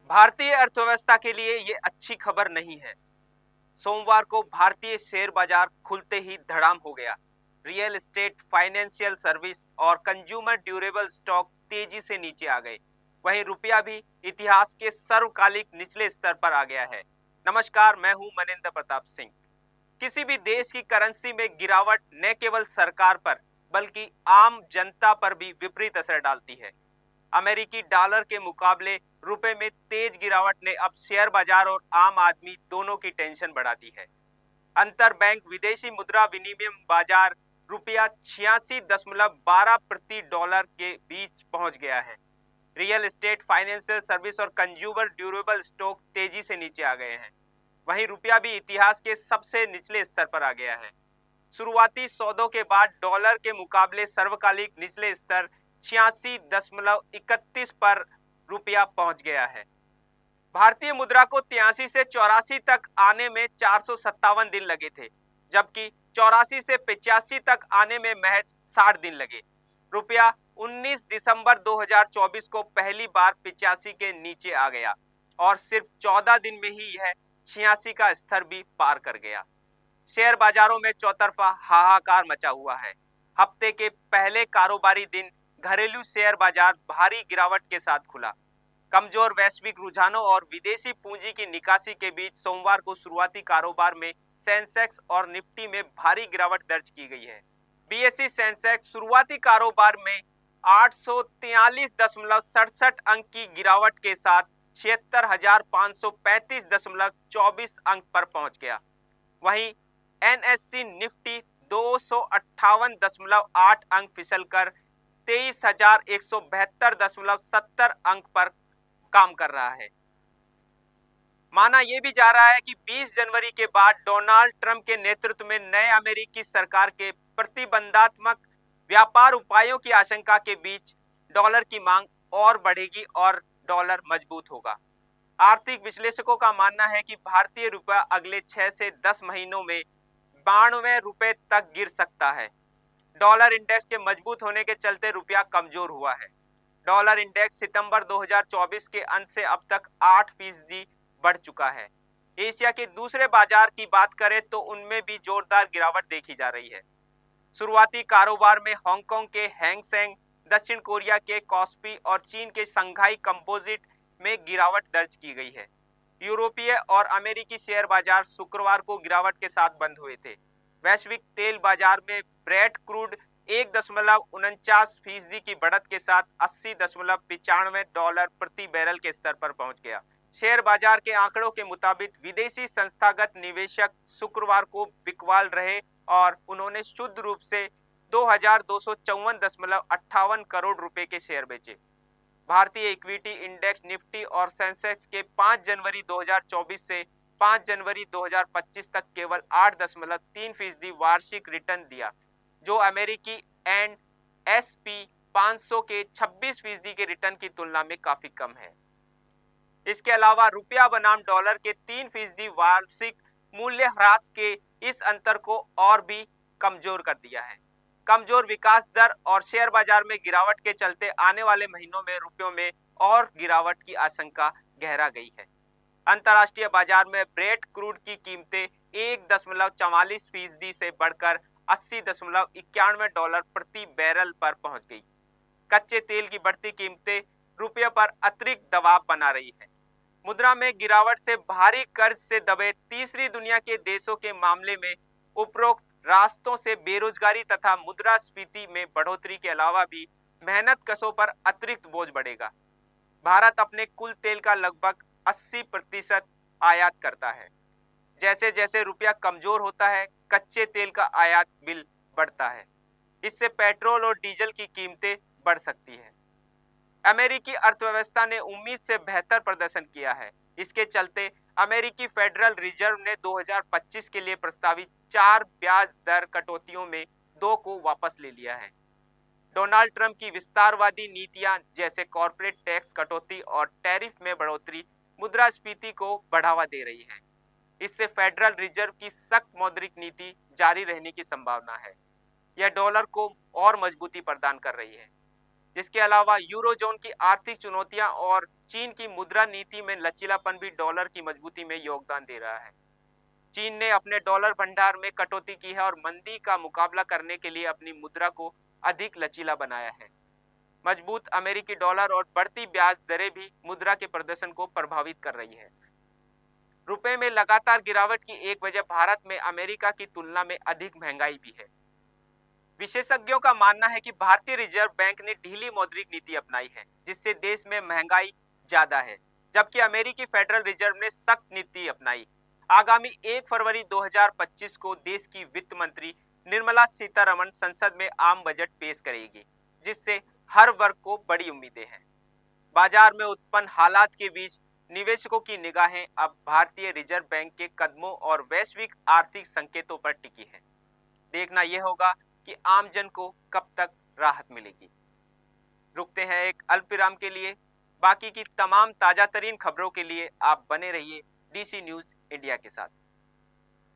भारतीय अर्थव्यवस्था के लिए ये अच्छी खबर नहीं है। सोमवार को भारतीय शेयर बाजार खुलते ही धड़ाम हो गया। रियल एस्टेट, फाइनेंशियल सर्विस और कंज्यूमर ड्यूरेबल स्टॉक तेजी से नीचे आ गए। वहीं रुपया भी इतिहास के सर्वकालिक निचले स्तर पर आ गया है। नमस्कार, मैं हूं मनिंदर प्रताप सिंह। किसी भी देश की करेंसी में गिरावट न केवल सरकार पर बल्कि आम जनता पर भी विपरीत असर डालती है। अमेरिकी डॉलर के मुकाबले रुपए में तेज गिरावट ने अब शेयर बाजार और आम आदमी दोनों की टेंशन बढ़ा दी है। अंतर बैंक विदेशी मुद्रा विनिमय बाजार रुपया 86.12 प्रति डॉलर के बीच पहुंच गया है। रियल एस्टेट, फाइनेंशियल सर्विस और कंज्यूमर ड्यूरेबल स्टॉक तेजी से नीचे आ गए हैं। वहीं रुपया भी इतिहास के सबसे निचले स्तर पर आ गया है। शुरुआती सौदों के बाद डॉलर के मुकाबले सर्वकालिक निचले स्तर 86.31 पर रुपया पहुंच गया है। भारतीय मुद्रा को 83 से 84 तक आने में 457 दिन लगे थे, जबकि 84 से 85 तक आने में महज 60 दिन लगे। रुपया 19 दिसंबर 2024 को पहली बार 85 के नीचे आ गया और सिर्फ 14 दिन में ही यह 86 का स्तर भी पार कर गया। शेयर बाजारों में चौतरफा हाहाकार मचा हुआ है। हफ्ते के पहले कारोबारी दिन घरेलू शेयर बाजार भारी गिरावट के साथ खुला। कमजोर वैश्विक रुझानों और विदेशी पूंजी की निकासी के बीच सोमवार को शुरुआती कारोबार में सेंसेक्स और निफ्टी में भारी गिरावट दर्ज की गई है। बीएसई सेंसेक्स शुरुआती कारोबार में 843.67 अंक की गिरावट के साथ 76,535.24 अंक पर पहुंच गया। वहीं एनएससी निफ्टी 258.8 अंक फिसलकर 23,172.70 अंक पर काम कर रहा है। माना यह भी जा रहा है कि 20 जनवरी के बाद डोनाल्ड ट्रंप के नेतृत्व में नए अमेरिकी सरकार के प्रतिबंधात्मक व्यापार उपायों की आशंका के बीच डॉलर की मांग और बढ़ेगी और डॉलर मजबूत होगा। आर्थिक विश्लेषकों का मानना है कि भारतीय रुपया अगले 6 से 10 महीनों में 92 रुपए तक गिर सकता है। डॉलर इंडेक्स के मजबूत होने के चलते रुपया कमजोर हुआ है। डॉलर इंडेक्स सितंबर 2024 के अंत से अब तक 8% बढ़ चुका है। एशिया के दूसरे बाजार की बात करें तो उनमें भी जोरदार गिरावट देखी जा रही है। शुरुआती कारोबार में हांगकांग के हैंग सेंग, दक्षिण कोरिया के कॉस्पी और चीन के संघाई कंपोजिट में गिरावट दर्ज की गई है। यूरोपीय और अमेरिकी शेयर बाजार शुक्रवार को गिरावट के साथ बंद हुए थे। वैश्विक तेल बाजार में ब्रेंट क्रूड 1.49% की बढ़त के साथ 80.95 डॉलर प्रति बैरल के स्तर पर पहुंच गया। शेयर बाजार के आंकड़ों के मुताबिक विदेशी संस्थागत निवेशक शुक्रवार को बिकवाल रहे और उन्होंने शुद्ध रूप से 2,254.58 करोड़ रुपए के शेयर बेचे। भारतीय इक्विटी इंडेक्स निफ्टी और सेंसेक्स के 5 जनवरी 2024 से 5 जनवरी 2025 तक केवल 8.3% वार्षिक रिटर्न दिया, जो अमेरिकी एंड एसपी 500 के 26% के रिटर्न की तुलना में काफी कम है। इसके अलावा रुपया बनाम डॉलर के 3% वार्षिक मूल्य ह्रास के इस अंतर को और भी कमजोर कर दिया है। कमजोर विकास दर और शेयर बाजार में गिरावट के चलते आने वाले महीनों में रुपयों में और गिरावट की आशंका गहरा गई है। अंतर्राष्ट्रीय बाजार में ब्रेंट क्रूड की कीमतें 1.44% से बढ़कर 80.91 डॉलर प्रति बैरल पर पहुंच गई। कच्चे तेल की बढ़ती कीमतें रुपये पर अतिरिक्त दबाव बना रही है। मुद्रा में गिरावट से भारी कर्ज से दबे तीसरी दुनिया के देशों के मामले में उपरोक्त रास्तों से बेरोजगारी तथा मुद्रास्फीति में बढ़ोतरी के अलावा भी मेहनत कशों पर अतिरिक्त बोझ बढ़ेगा। भारत अपने कुल तेल का लगभग 80% आयात करता है। जैसे जैसे रुपया कमजोर होता है, कच्चे तेल का आयात बिल बढ़ता है। इससे पेट्रोल और डीजल की कीमतें बढ़ सकती है। अमेरिकी अर्थव्यवस्था ने उम्मीद से बेहतर प्रदर्शन किया है। इसके चलते अमेरिकी फेडरल रिजर्व ने 2025 के लिए प्रस्तावित 4 ब्याज दर कटौतियों में 2 को वापस ले लिया है। डोनाल्ड ट्रंप की विस्तारवादी नीतियां जैसे कॉर्पोरेट टैक्स कटौती और टैरिफ में बढ़ोतरी मुद्रास्फीति को बढ़ावा दे रही है। इससे फेडरल रिजर्व की सख्त मौद्रिक नीति जारी रहने की संभावना है। यह डॉलर को और मजबूती प्रदान कर रही है। इसके अलावा यूरोजोन की आर्थिक चुनौतियां और चीन की मुद्रा नीति में लचीलापन भी डॉलर की मजबूती में योगदान दे रहा है। चीन ने अपने डॉलर भंडार में कटौती की है और मंदी का मुकाबला करने के लिए अपनी मुद्रा को अधिक लचीला बनाया है। मजबूत अमेरिकी डॉलर और बढ़ती ब्याज दरें भी मुद्रा के प्रदर्शन को प्रभावित कर रही है। रुपए में लगातार गिरावट की एक वजह भारत में अमेरिका की तुलना में अधिक महंगाई भी है। विशेषज्ञों का मानना है कि भारतीय रिजर्व बैंक ने ढीली मौद्रिक नीति अपनाई है, जिससे देश में महंगाई ज्यादा है, जबकि अमेरिकी फेडरल रिजर्व ने सख्त नीति अपनाई। आगामी 1 फरवरी 2025 को देश की वित्त मंत्री निर्मला सीतारमण संसद में आम बजट पेश करेगी, जिससे हर वर्ग को बड़ी उम्मीदें हैं। बाजार में उत्पन्न हालात के बीच निवेशकों की निगाहें अब भारतीय रिजर्व बैंक के कदमों और वैश्विक आर्थिक संकेतों पर टिकी हैं। देखना यह होगा कि आमजन को कब तक राहत मिलेगी। रुकते हैं एक अल्पविराम के लिए। बाकी की तमाम ताजा तरीन खबरों के लिए आप बने रहिए डीसी न्यूज इंडिया के साथ।